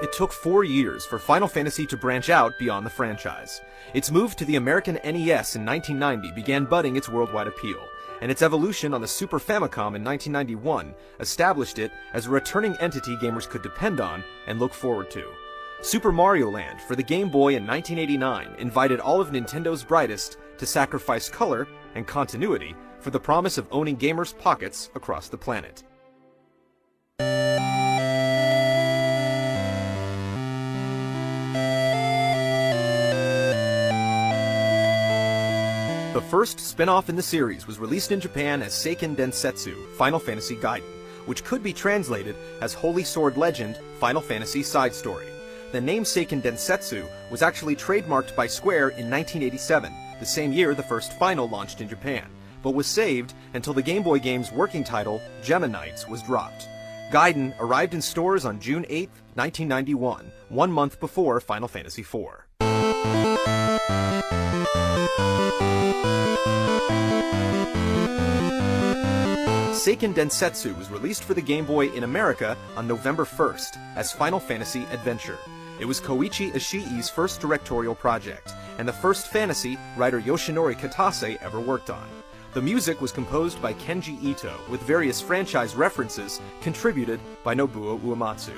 It took 4 years for Final Fantasy to branch out beyond the franchise. Its move to the American NES in 1990 began budding its worldwide appeal, and its evolution on the Super Famicom in 1991 established it as a returning entity gamers could depend on and look forward to. Super Mario Land for the Game Boy in 1989 invited all of Nintendo's brightest to sacrifice color and continuity for the promise of owning gamers' pockets across the planet. The first spin-off in the series was released in Japan as Seiken Densetsu Final Fantasy Gaiden, which could be translated as Holy Sword Legend Final Fantasy Side Story. The name Seiken Densetsu was actually trademarked by Square in 1987, the same year the first Final launched in Japan, but was saved until the Game Boy game's working title, Geminites, was dropped. Gaiden arrived in stores on June 8, 1991, 1 month before Final Fantasy IV. Seiken Densetsu was released for the Game Boy in America on November 1st as Final Fantasy Adventure. It was Koichi Ishii's first directorial project, and the first fantasy writer Yoshinori Kitase ever worked on. The music was composed by Kenji Ito, with various franchise references contributed by Nobuo Uematsu.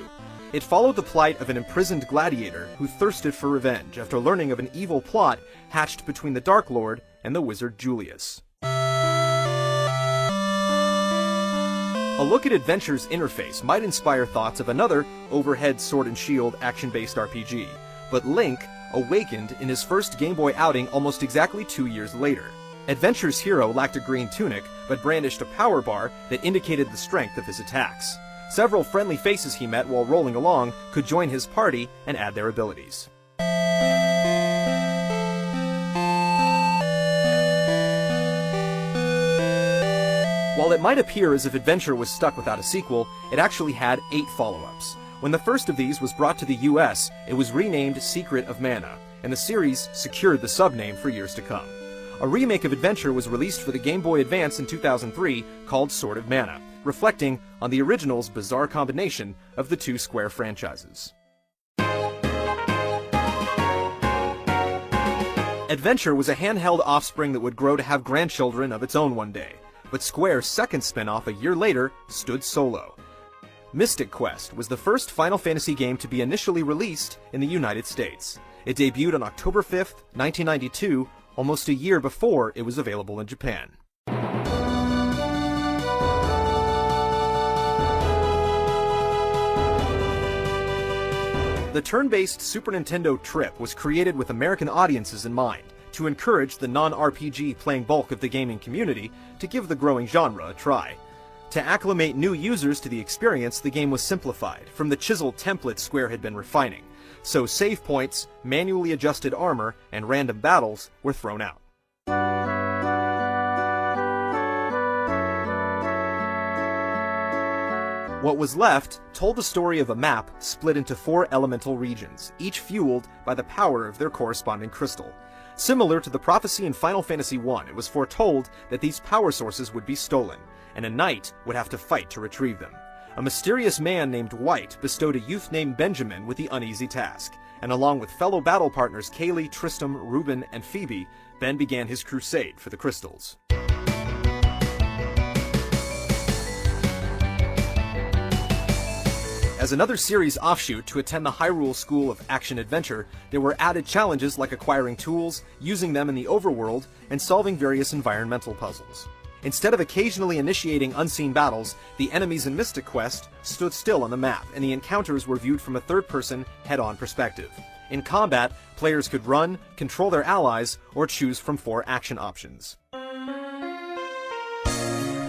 It followed the plight of an imprisoned gladiator who thirsted for revenge after learning of an evil plot hatched between the Dark Lord and the wizard Julius. A look at Adventure's interface might inspire thoughts of another overhead sword and shield action-based RPG, but Link awakened in his first Game Boy outing almost exactly 2 years later. Adventure's hero lacked a green tunic, but brandished a power bar that indicated the strength of his attacks. Several friendly faces he met while rolling along could join his party and add their abilities. While it might appear as if Adventure was stuck without a sequel, it actually had 8 follow-ups. When the first of these was brought to the US, it was renamed Secret of Mana, and the series secured the subname for years to come. A remake of Adventure was released for the Game Boy Advance in 2003 called Sword of Mana, reflecting on the original's bizarre combination of the two Square franchises. Adventure was a handheld offspring that would grow to have grandchildren of its own one day, but Square's second spin-off a year later stood solo. Mystic Quest was the first Final Fantasy game to be initially released in the United States. It debuted on October 5th, 1992, almost a year before it was available in Japan. The turn-based Super Nintendo Trip was created with American audiences in mind, to encourage the non-RPG playing bulk of the gaming community to give the growing genre a try. To acclimate new users to the experience, the game was simplified from the chiseled template Square had been refining, so save points, manually adjusted armor, and random battles were thrown out. What was left told the story of a map split into 4 elemental regions, each fueled by the power of their corresponding crystal. Similar to the prophecy in Final Fantasy I, it was foretold that these power sources would be stolen, and a knight would have to fight to retrieve them. A mysterious man named White bestowed a youth named Benjamin with the uneasy task, and along with fellow battle partners Kaylee, Tristram, Reuben, and Phoebe, Ben began his crusade for the crystals. As another series offshoot to attend the Hyrule School of Action-Adventure, there were added challenges like acquiring tools, using them in the overworld, and solving various environmental puzzles. Instead of occasionally initiating unseen battles, the enemies in Mystic Quest stood still on the map, and the encounters were viewed from a third-person, head-on perspective. In combat, players could run, control their allies, or choose from 4 action options.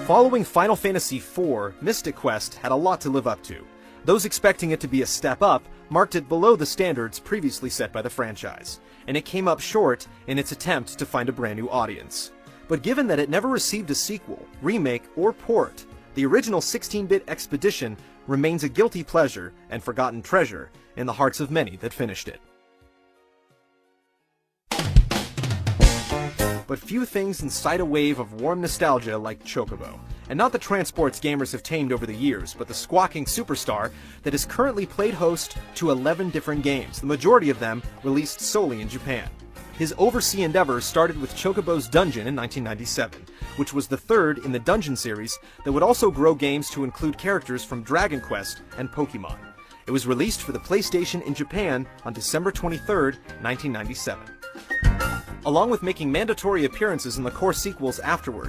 Following Final Fantasy IV, Mystic Quest had a lot to live up to. Those expecting it to be a step up marked it below the standards previously set by the franchise, and it came up short in its attempt to find a brand new audience. But given that it never received a sequel, remake, or port, the original 16-bit Expedition remains a guilty pleasure and forgotten treasure in the hearts of many that finished it. But few things incite a wave of warm nostalgia like Chocobo, and not the transports gamers have tamed over the years, but the squawking superstar that is currently played host to 11 different games, the majority of them released solely in Japan. His overseas endeavors started with Chocobo's Dungeon in 1997, which was the third in the Dungeon series that would also grow games to include characters from Dragon Quest and Pokemon. It was released for the PlayStation in Japan on December 23, 1997. Along with making mandatory appearances in the core sequels afterward,